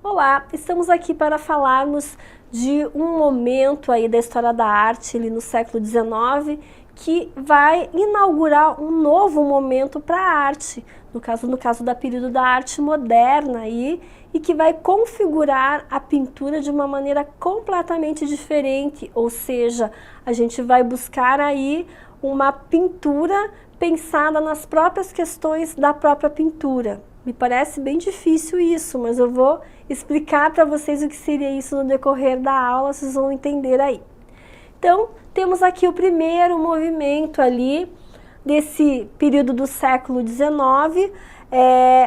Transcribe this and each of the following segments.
Olá, estamos aqui para falarmos de um momento aí da história da arte ali no século XIX que vai inaugurar um novo momento para a arte, no caso da período da arte moderna aí, e que vai configurar a pintura de uma maneira completamente diferente, ou seja, a gente vai buscar aí uma pintura pensada nas próprias questões da própria pintura. Me parece bem difícil isso, mas eu vou explicar para vocês o que seria isso no decorrer da aula, vocês vão entender aí. Então, temos aqui o primeiro movimento ali, desse período do século XIX,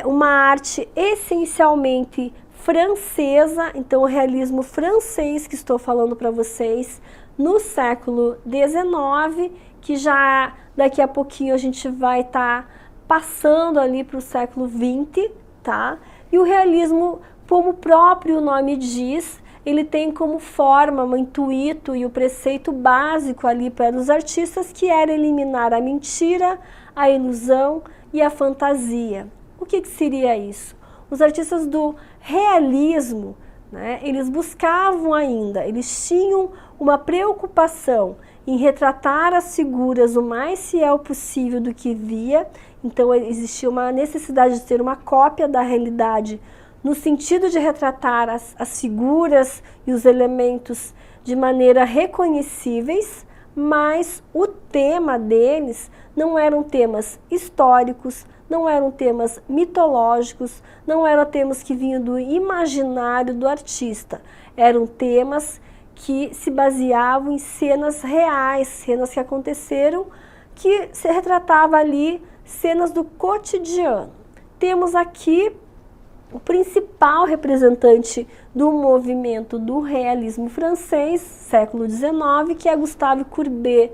uma arte essencialmente francesa, então o realismo francês que estou falando para vocês no século XIX, que já daqui a pouquinho a gente vai estar passando ali para o século XX, tá? E o realismo, como o próprio nome diz, ele tem como forma, o intuito e o preceito básico ali para os artistas, que era eliminar a mentira, a ilusão e a fantasia. O que seria isso? Os artistas do realismo, né, eles buscavam ainda, eles tinham uma preocupação em retratar as figuras o mais fiel possível do que via. Então existia uma necessidade de ter uma cópia da realidade, no sentido de retratar as figuras e os elementos de maneira reconhecíveis, mas o tema deles não eram temas históricos, não eram temas mitológicos, não eram temas que vinham do imaginário do artista, eram temas que se baseavam em cenas reais, cenas que aconteceram, que se retratava ali cenas do cotidiano. Temos aqui o principal representante do movimento do realismo francês, século XIX, que é Gustave Courbet.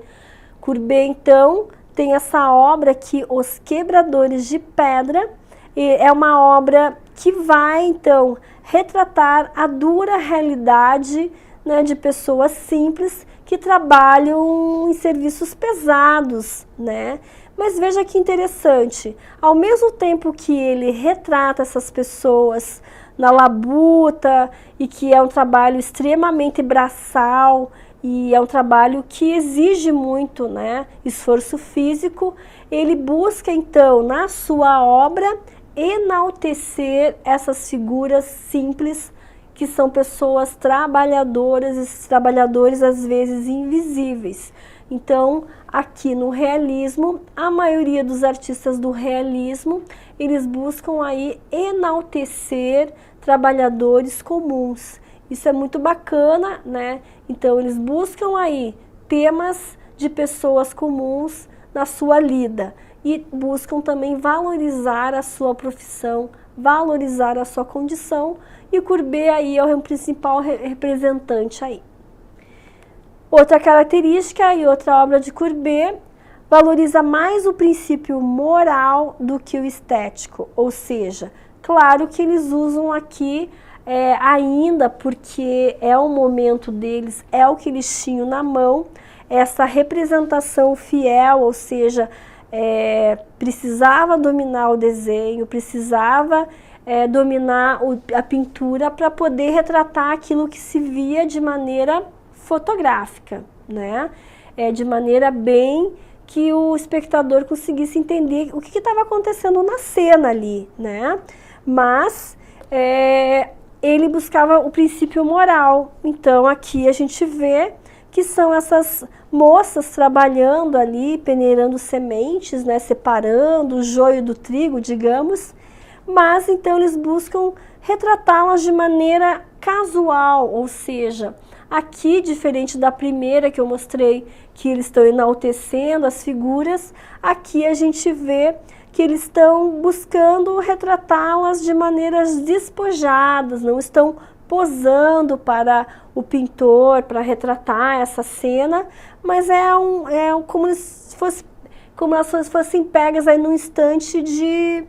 Courbet, então, tem essa obra aqui, Os Quebradores de Pedra. É uma obra que vai, então, retratar a dura realidade, né, de pessoas simples que trabalham em serviços pesados, né? Mas veja que interessante, ao mesmo tempo que ele retrata essas pessoas na labuta e que é um trabalho extremamente braçal e é um trabalho que exige muito, né, esforço físico, ele busca então na sua obra enaltecer essas figuras simples que são pessoas trabalhadoras e trabalhadores às vezes invisíveis. Então, aqui no realismo, a maioria dos artistas do realismo, eles buscam aí enaltecer trabalhadores comuns. Isso é muito bacana, né? Então, eles buscam aí temas de pessoas comuns na sua lida e buscam também valorizar a sua profissão, valorizar a sua condição, e o Courbet aí é o principal representante aí. Outra característica e outra obra de Courbet valoriza mais o princípio moral do que o estético, ou seja, claro que eles usam aqui ainda, porque é o momento deles, é o que eles tinham na mão, essa representação fiel, ou seja, precisava dominar o desenho, precisava dominar a pintura para poder retratar aquilo que se via de maneira fotográfica, né? De maneira bem que o espectador conseguisse entender o que estava acontecendo na cena ali, né? Mas ele buscava o princípio moral. Então aqui a gente vê que são essas moças trabalhando ali, peneirando sementes, né? Separando o joio do trigo, digamos. Mas então eles buscam retratá-las de maneira casual, ou seja, aqui, diferente da primeira que eu mostrei, que eles estão enaltecendo as figuras, aqui a gente vê que eles estão buscando retratá-las de maneiras despojadas, não estão posando para o pintor, para retratar essa cena, mas como elas fossem pegas aí num instante de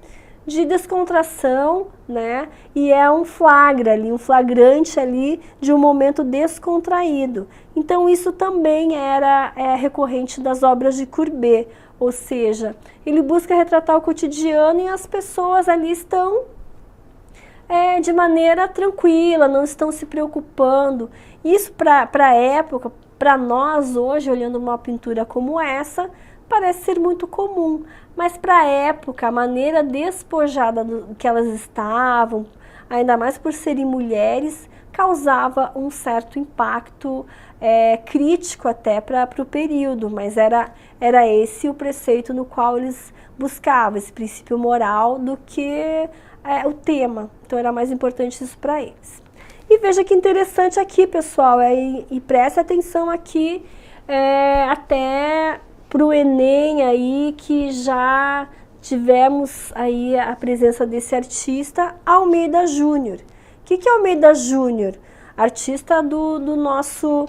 descontração, né? E é um flagra ali, um flagrante ali de um momento descontraído. Então isso também era recorrente das obras de Courbet, ou seja, ele busca retratar o cotidiano e as pessoas ali estão de maneira tranquila, não estão se preocupando. Isso para a época, para nós hoje, olhando uma pintura como essa, parece ser muito comum. Mas para a época, a maneira despojada que elas estavam, ainda mais por serem mulheres, causava um certo impacto crítico até para o período, mas era esse o preceito no qual eles buscavam, esse princípio moral do que o tema. Então era mais importante isso para eles. E veja que interessante aqui, pessoal, e preste atenção aqui até para o Enem aí, que já tivemos aí a presença desse artista, Almeida Júnior. O que é Almeida Júnior? Artista do nosso...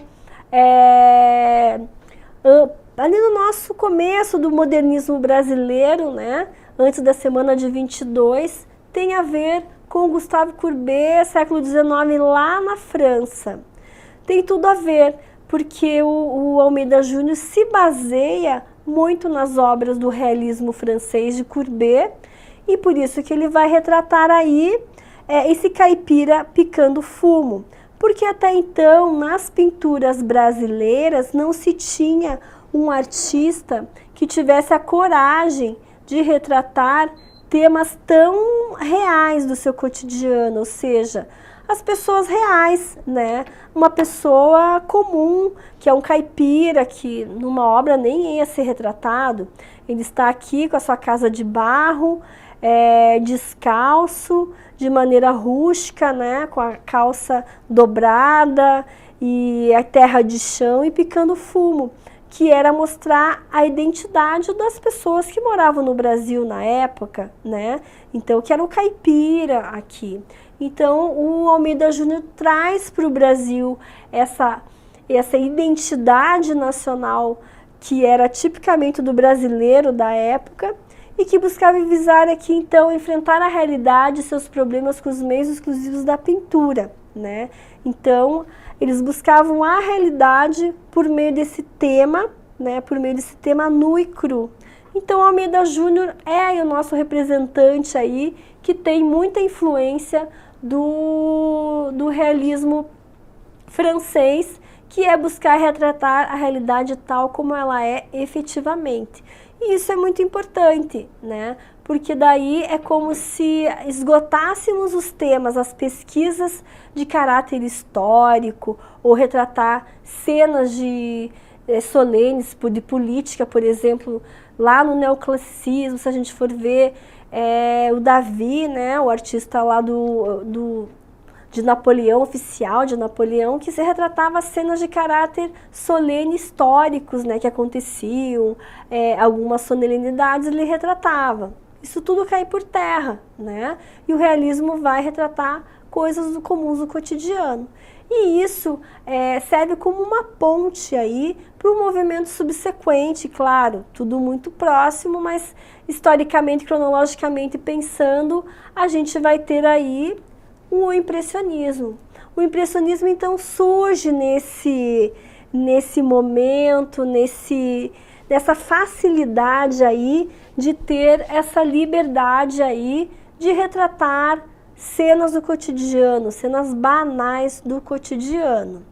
ali no nosso começo do modernismo brasileiro, né? Antes da semana de 22, tem a ver com Gustave Courbet, século XIX, lá na França. Tem tudo a ver, porque o Almeida Júnior se baseia muito nas obras do realismo francês de Courbet, e por isso que ele vai retratar aí esse caipira picando fumo. Porque até então, nas pinturas brasileiras, não se tinha um artista que tivesse a coragem de retratar temas tão reais do seu cotidiano, ou seja, as pessoas reais, né? Uma pessoa comum, que é um caipira, que numa obra nem ia ser retratado. Ele está aqui com a sua casa de barro, descalço, de maneira rústica, né? Com a calça dobrada e a terra de chão e picando fumo, que era mostrar a identidade das pessoas que moravam no Brasil na época, né? Então, que era o caipira aqui. Então, o Almeida Júnior traz para o Brasil essa identidade nacional que era tipicamente do brasileiro da época e que buscava visar aqui, então, enfrentar a realidade e seus problemas com os meios exclusivos da pintura, né? Então, eles buscavam a realidade por meio desse tema, né? Por meio desse tema nu e cru. Então, Almeida Júnior é o nosso representante aí, que tem muita influência do realismo francês, que é buscar retratar a realidade tal como ela é efetivamente. E isso é muito importante, né? Porque daí é como se esgotássemos os temas, as pesquisas de caráter histórico, ou retratar cenas solenes de política, por exemplo, lá no neoclassicismo, se a gente for ver o Davi, né, o artista lá de Napoleão, oficial de Napoleão, que se retratava cenas de caráter solene históricos, né, que aconteciam, algumas solenidades ele retratava. Isso tudo cai por terra, né? E o realismo vai retratar coisas comuns do cotidiano. E isso serve como uma ponte aí para um movimento subsequente, claro, tudo muito próximo, mas historicamente, cronologicamente pensando, a gente vai ter aí o impressionismo. O impressionismo, então, surge nesse momento, nessa facilidade aí de ter essa liberdade aí de retratar cenas do cotidiano, cenas banais do cotidiano.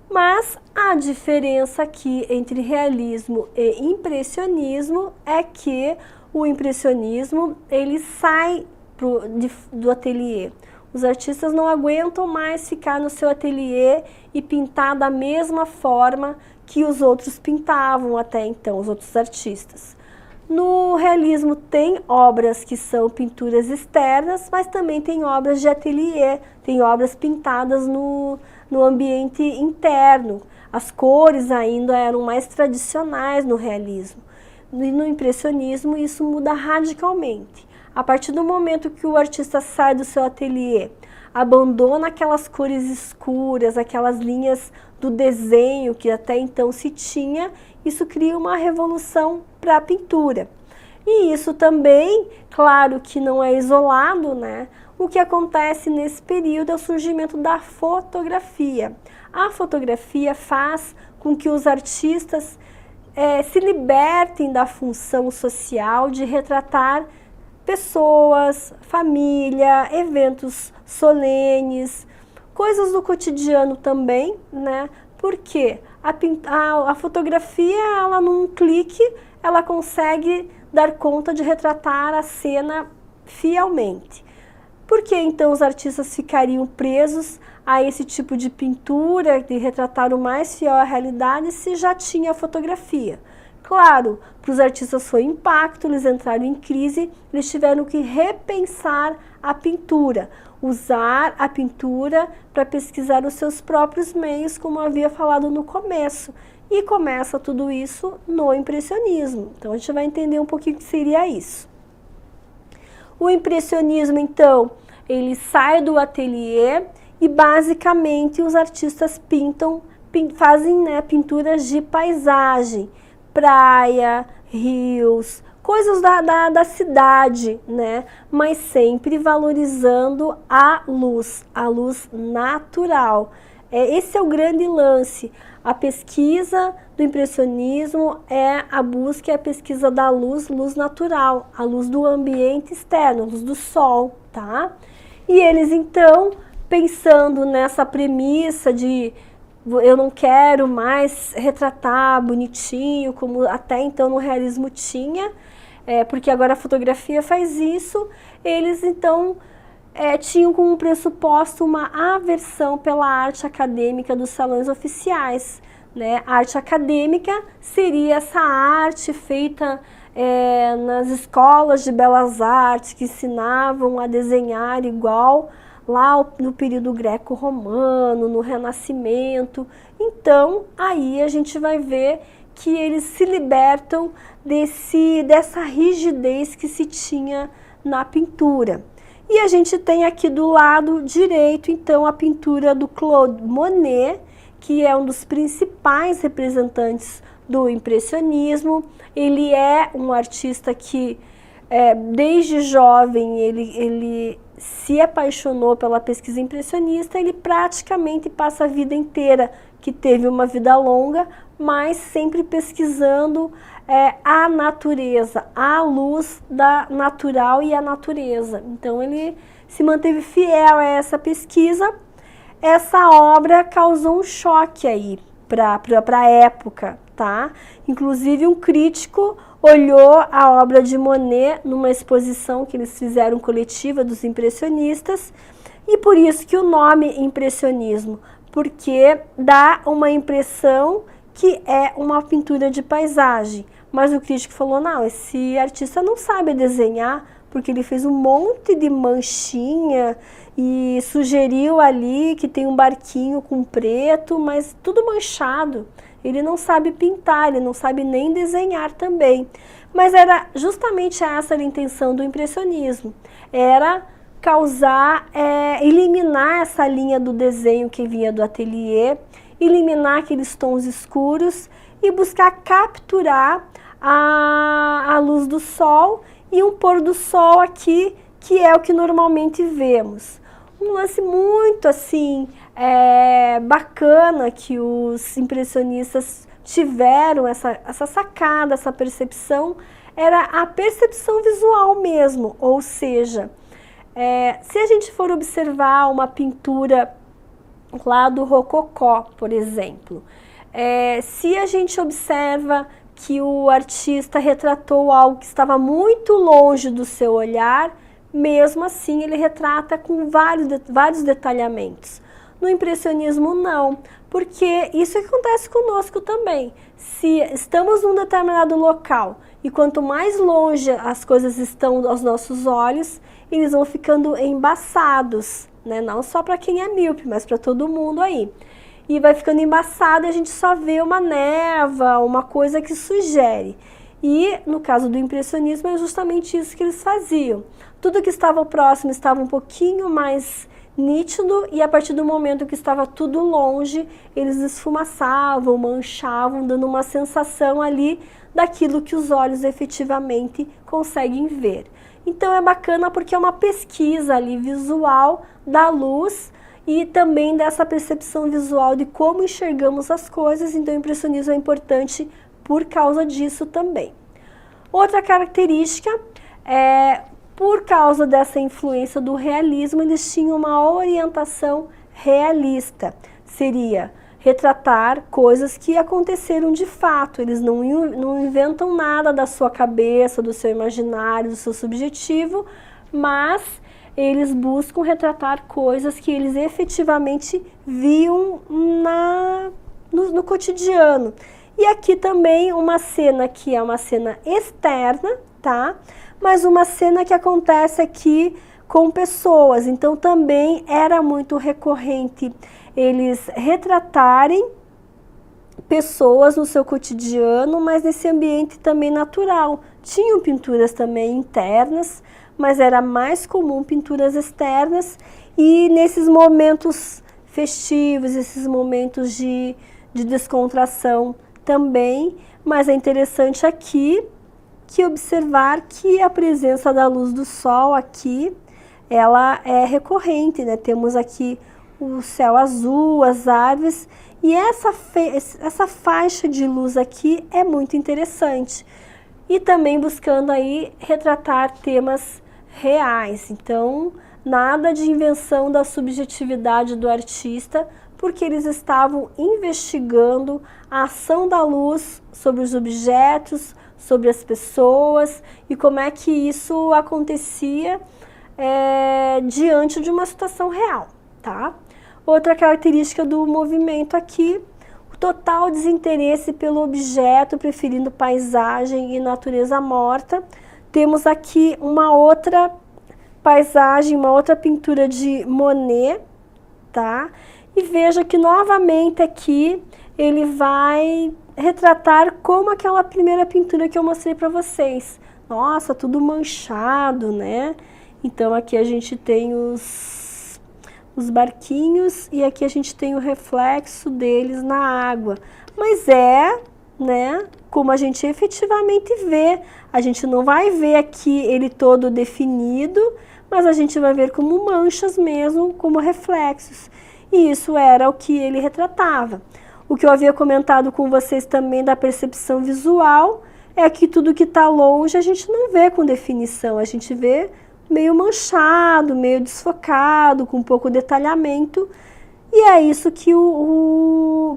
Mas a diferença aqui entre realismo e impressionismo é que o impressionismo ele sai do ateliê. Os artistas não aguentam mais ficar no seu ateliê e pintar da mesma forma que os outros pintavam até então, os outros artistas. No realismo tem obras que são pinturas externas, mas também tem obras de ateliê, tem obras pintadas no ambiente interno. As cores ainda eram mais tradicionais no realismo. E no impressionismo isso muda radicalmente. A partir do momento que o artista sai do seu ateliê, abandona aquelas cores escuras, aquelas linhas do desenho que até então se tinha, isso cria uma revolução para a pintura. E isso também, claro que não é isolado, né? O que acontece nesse período é o surgimento da fotografia. A fotografia faz com que os artistas se libertem da função social de retratar pessoas, família, eventos solenes, coisas do cotidiano também, né? Porque a fotografia, ela num clique, ela consegue dar conta de retratar a cena fielmente. Por que então os artistas ficariam presos a esse tipo de pintura, de retratar o mais fiel à realidade, se já tinha a fotografia? Claro, para os artistas foi impacto, eles entraram em crise, eles tiveram que repensar a pintura, usar a pintura para pesquisar os seus próprios meios, como eu havia falado no começo. E começa tudo isso no impressionismo. Então a gente vai entender um pouquinho o que seria isso. O impressionismo, então, ele sai do ateliê e basicamente os artistas fazem, né, pinturas de paisagem, praia, rios, coisas da cidade, né? Mas sempre valorizando a luz natural. Esse é o grande lance. A pesquisa do impressionismo é a busca e a pesquisa da luz natural, a luz do ambiente externo, a luz do sol, tá? E eles então, pensando nessa premissa de eu não quero mais retratar bonitinho, como até então no realismo tinha, porque agora a fotografia faz isso, eles então tinham como pressuposto uma aversão pela arte acadêmica dos salões oficiais, né? A arte acadêmica seria essa arte feita nas escolas de belas artes, que ensinavam a desenhar igual lá no período greco-romano, no Renascimento. Então, aí a gente vai ver que eles se libertam dessa rigidez que se tinha na pintura. E a gente tem aqui do lado direito, então, a pintura do Claude Monet, que é um dos principais representantes do impressionismo. Ele é um artista que, desde jovem, ele se apaixonou pela pesquisa impressionista. Ele praticamente passa a vida inteira, que teve uma vida longa, mas sempre pesquisando a natureza, a luz da natural e a natureza. Então ele se manteve fiel a essa pesquisa. Essa obra causou um choque aí para a época, tá? Inclusive um crítico olhou a obra de Monet numa exposição que eles fizeram coletiva dos impressionistas, e por isso que o nome impressionismo, porque dá uma impressão que é uma pintura de paisagem. Mas o crítico falou, não, esse artista não sabe desenhar, porque ele fez um monte de manchinha e sugeriu ali que tem um barquinho com preto, mas tudo manchado. Ele não sabe pintar, ele não sabe nem desenhar também. Mas era justamente essa a intenção do impressionismo. Era causar, eliminar essa linha do desenho que vinha do ateliê, eliminar aqueles tons escuros e buscar capturar a luz do sol e um pôr do sol aqui, que é o que normalmente vemos. Um lance muito assim, bacana que os impressionistas tiveram, essa sacada, essa percepção, era a percepção visual mesmo. Ou seja, se a gente for observar uma pintura lá do Rococó, por exemplo, se a gente observa que o artista retratou algo que estava muito longe do seu olhar, mesmo assim ele retrata com vários detalhamentos. No impressionismo não, porque isso acontece conosco também. Se estamos num determinado local e quanto mais longe as coisas estão aos nossos olhos, eles vão ficando embaçados, né? Não só para quem é míope, mas para todo mundo aí. E vai ficando embaçado e a gente só vê uma névoa, uma coisa que sugere. E no caso do impressionismo é justamente isso que eles faziam. Tudo que estava próximo estava um pouquinho mais nítido, e a partir do momento que estava tudo longe, eles esfumaçavam, manchavam, dando uma sensação ali daquilo que os olhos efetivamente conseguem ver. Então é bacana porque é uma pesquisa ali visual da luz e também dessa percepção visual de como enxergamos as coisas. Então o impressionismo é importante por causa disso também. Outra característica por causa dessa influência do realismo, eles tinham uma orientação realista. Seria retratar coisas que aconteceram de fato. Eles não inventam nada da sua cabeça, do seu imaginário, do seu subjetivo, mas eles buscam retratar coisas que eles efetivamente viam no cotidiano. E aqui também uma cena que é uma cena externa, tá? Mas uma cena que acontece aqui com pessoas. Então também era muito recorrente eles retratarem pessoas no seu cotidiano, mas nesse ambiente também natural. Tinham pinturas também internas, mas era mais comum pinturas externas, e nesses momentos festivos, esses momentos de descontração também. Mas é interessante aqui que observar que a presença da luz do sol aqui, ela é recorrente, né? Temos aqui o céu azul, as árvores, e essa faixa de luz aqui é muito interessante. E também buscando aí retratar temas reais. Então, nada de invenção da subjetividade do artista, porque eles estavam investigando a ação da luz sobre os objetos, sobre as pessoas, e como é que isso acontecia diante de uma situação real, tá? Outra característica do movimento aqui, o total desinteresse pelo objeto, preferindo paisagem e natureza morta. Temos aqui uma outra paisagem, uma outra pintura de Monet, tá? E veja que novamente aqui ele vai retratar como aquela primeira pintura que eu mostrei para vocês. Nossa, tudo manchado, né? Então aqui a gente tem os barquinhos e aqui a gente tem o reflexo deles na água. Mas né, como a gente efetivamente vê. A gente não vai ver aqui ele todo definido, mas a gente vai ver como manchas mesmo, como reflexos. E isso era o que ele retratava. O que eu havia comentado com vocês também da percepção visual é que tudo que está longe a gente não vê com definição, a gente vê meio manchado, meio desfocado, com pouco detalhamento. E é isso que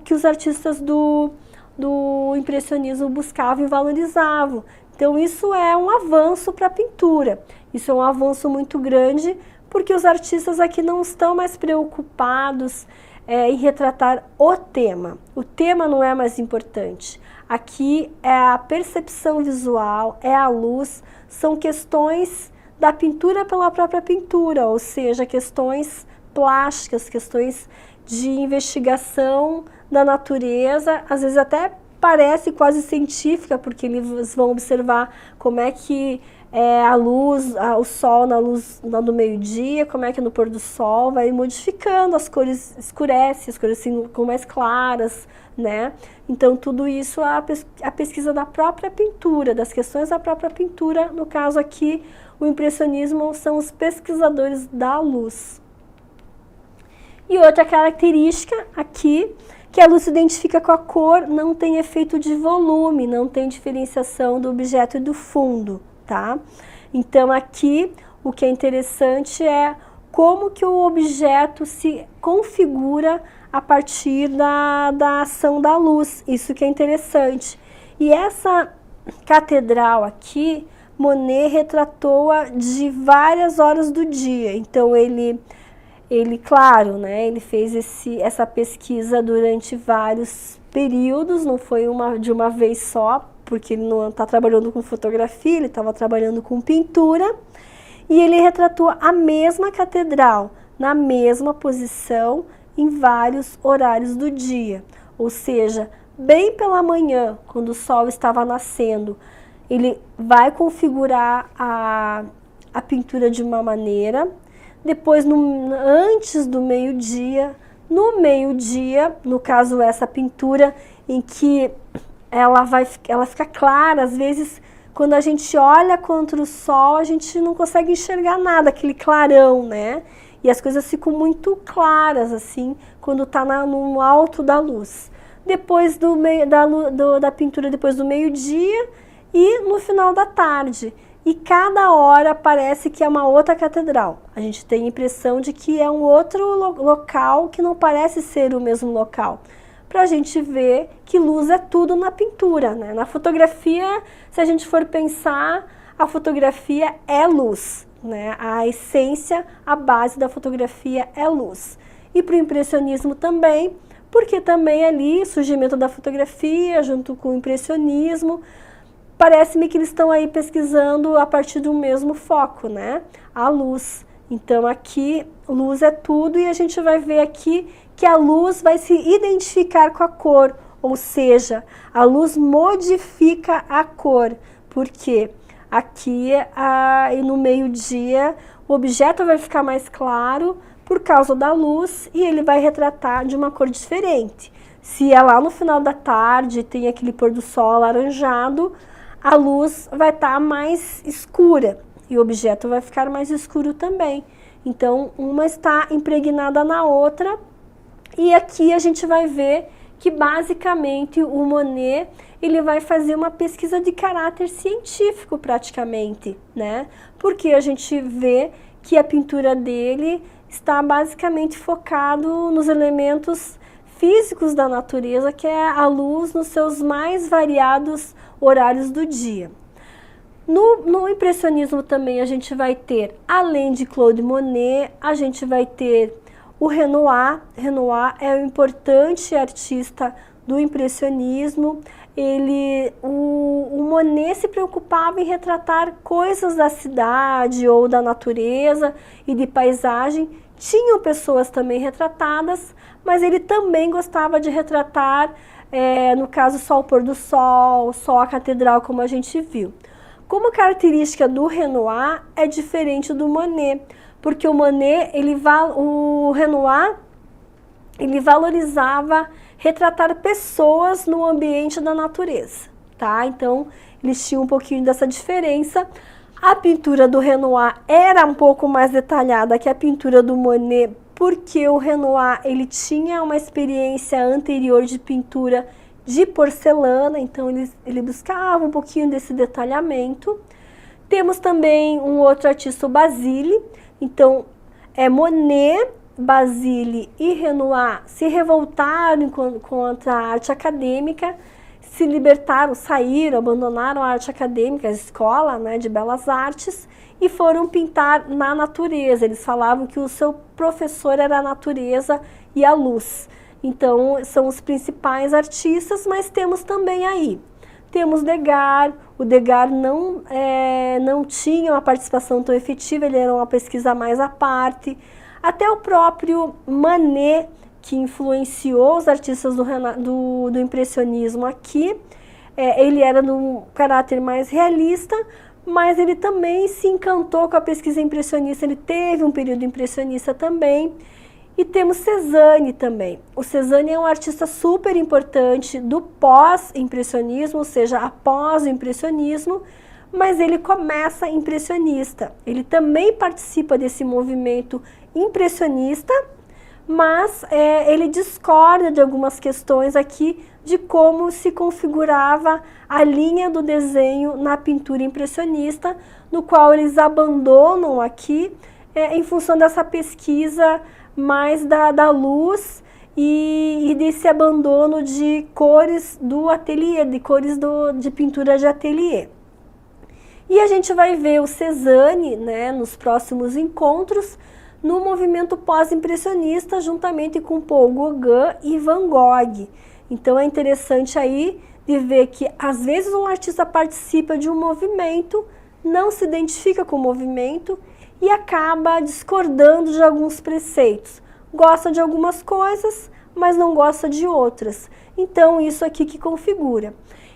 que os artistas do impressionismo buscavam e valorizavam. Então isso é um avanço para a pintura, isso é um avanço muito grande, porque os artistas aqui não estão mais preocupados em retratar o tema. O tema não é mais importante. Aqui é a percepção visual, é a luz, são questões da pintura pela própria pintura, ou seja, questões plásticas, questões de investigação da natureza, às vezes até parece quase científica, porque eles vão observar como é que a luz, o sol na luz do meio-dia, como é que no pôr do sol vai modificando, as cores escurecem, as cores ficam mais claras, né? Então tudo isso a pesquisa da própria pintura, das questões da própria pintura. No caso aqui, o impressionismo são os pesquisadores da luz. E outra característica aqui, que a luz se identifica com a cor, não tem efeito de volume, não tem diferenciação do objeto e do fundo, tá? Então aqui o que é interessante é como que o objeto se configura a partir da ação da luz, isso que é interessante. E essa catedral aqui, Monet retratou-a de várias horas do dia, então ele claro, né, ele fez essa pesquisa durante vários períodos, não foi de uma vez só, porque ele não está trabalhando com fotografia, ele estava trabalhando com pintura, e ele retratou a mesma catedral, na mesma posição, em vários horários do dia. Ou seja, bem pela manhã, quando o sol estava nascendo, ele vai configurar a pintura de uma maneira, depois antes do meio-dia, no meio-dia, no caso essa pintura em que ela fica clara, às vezes quando a gente olha contra o sol, a gente não consegue enxergar nada, aquele clarão, né? E as coisas ficam muito claras, assim, quando está no alto da luz. Depois da pintura, depois do meio-dia e no final da tarde. e cada hora parece que é uma outra catedral. A gente tem a impressão de que é um outro local que não parece ser o mesmo local. Para a gente ver que luz é tudo na pintura, né? Na fotografia, se a gente for pensar, a fotografia é luz, né? A essência, a base da fotografia é luz. E para o impressionismo também, porque também ali, surgimento da fotografia junto com o impressionismo, parece-me que eles estão aí pesquisando a partir do mesmo foco, né? A luz. Então aqui, luz é tudo e a gente vai ver aqui que a luz vai se identificar com a cor, ou seja, a luz modifica a cor. Por quê? Aqui no meio-dia o objeto vai ficar mais claro por causa da luz e ele vai retratar de uma cor diferente. Se é lá no final da tarde, tem aquele pôr do sol alaranjado, a luz vai estar mais escura e o objeto vai ficar mais escuro também. Então, uma está impregnada na outra e aqui a gente vai ver que basicamente o Monet ele vai fazer uma pesquisa de caráter científico praticamente, né? Porque a gente vê que a pintura dele está basicamente focado nos elementos físicos da natureza, que é a luz nos seus mais variados horários do dia. No impressionismo também a gente vai ter, além de Claude Monet, a gente vai ter o Renoir. Renoir é um importante artista do impressionismo. O Monet se preocupava em retratar coisas da cidade ou da natureza e de paisagem. Tinham pessoas também retratadas, mas ele também gostava de retratar, no caso, só o pôr do sol, só a catedral, como a gente viu. Como característica do Renoir é diferente do Monet, porque o Monet, o Renoir, ele valorizava retratar pessoas no ambiente da natureza, tá? Então, eles tinham um pouquinho dessa diferença. A pintura do Renoir era um pouco mais detalhada que a pintura do Monet, porque o Renoir ele tinha uma experiência anterior de pintura de porcelana, então ele buscava um pouquinho desse detalhamento. Temos também um outro artista, o Basile. Então, Monet, Basile e Renoir se revoltaram contra a arte acadêmica, se libertaram, saíram, abandonaram a arte acadêmica, a escola, né, de belas artes, e foram pintar na natureza. Eles falavam que o seu professor era a natureza e a luz. Então, são os principais artistas, mas temos também aí. Temos Degas. O Degas não tinha uma participação tão efetiva, ele era uma pesquisa mais à parte. Até o próprio Manet, que influenciou os artistas do impressionismo aqui, ele era de um caráter mais realista, mas ele também se encantou com a pesquisa impressionista, ele teve um período impressionista também. E temos Cézanne também. O Cézanne é um artista super importante do pós-impressionismo, ou seja, após o impressionismo, mas ele começa impressionista. Ele também participa desse movimento impressionista, mas ele discorda de algumas questões aqui de como se configurava a linha do desenho na pintura impressionista, no qual eles abandonam aqui em função dessa pesquisa mais da luz e desse abandono de cores do ateliê, de cores de pintura de ateliê. E a gente vai ver o Cézanne, né, nos próximos encontros, no movimento pós-impressionista, juntamente com Paul Gauguin e Van Gogh. Então é interessante aí de ver que às vezes um artista participa de um movimento, não se identifica com o movimento e acaba discordando de alguns preceitos. Gosta de algumas coisas, mas não gosta de outras. Então, isso aqui que configura.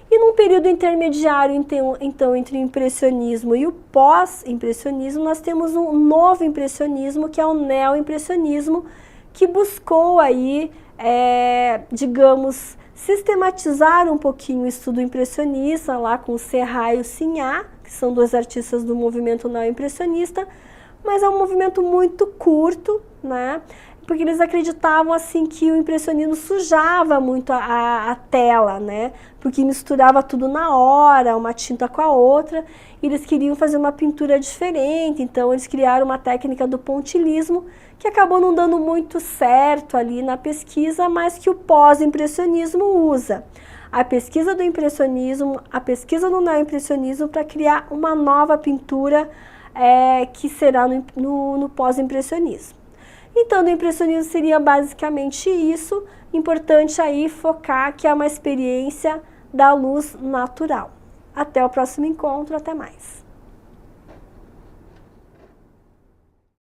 E num período intermediário, então, entre o impressionismo e o pós-impressionismo, nós temos um novo impressionismo, que é o neo-impressionismo, que buscou aí, digamos, sistematizar um pouquinho o estudo impressionista, lá com o Serra e o Signac, que são dois artistas do movimento neo-impressionista, mas é um movimento muito curto, né? Porque eles acreditavam assim que o impressionismo sujava muito a tela, né? Porque misturava tudo na hora, uma tinta com a outra, e eles queriam fazer uma pintura diferente, então eles criaram uma técnica do pontilhismo, que acabou não dando muito certo ali na pesquisa, mas que o pós-impressionismo usa. A pesquisa do impressionismo, a pesquisa do neoimpressionismo para criar uma nova pintura que será no pós-impressionismo. Então, do impressionismo seria basicamente isso. Importante aí focar que é uma experiência da luz natural. Até o próximo encontro, até mais.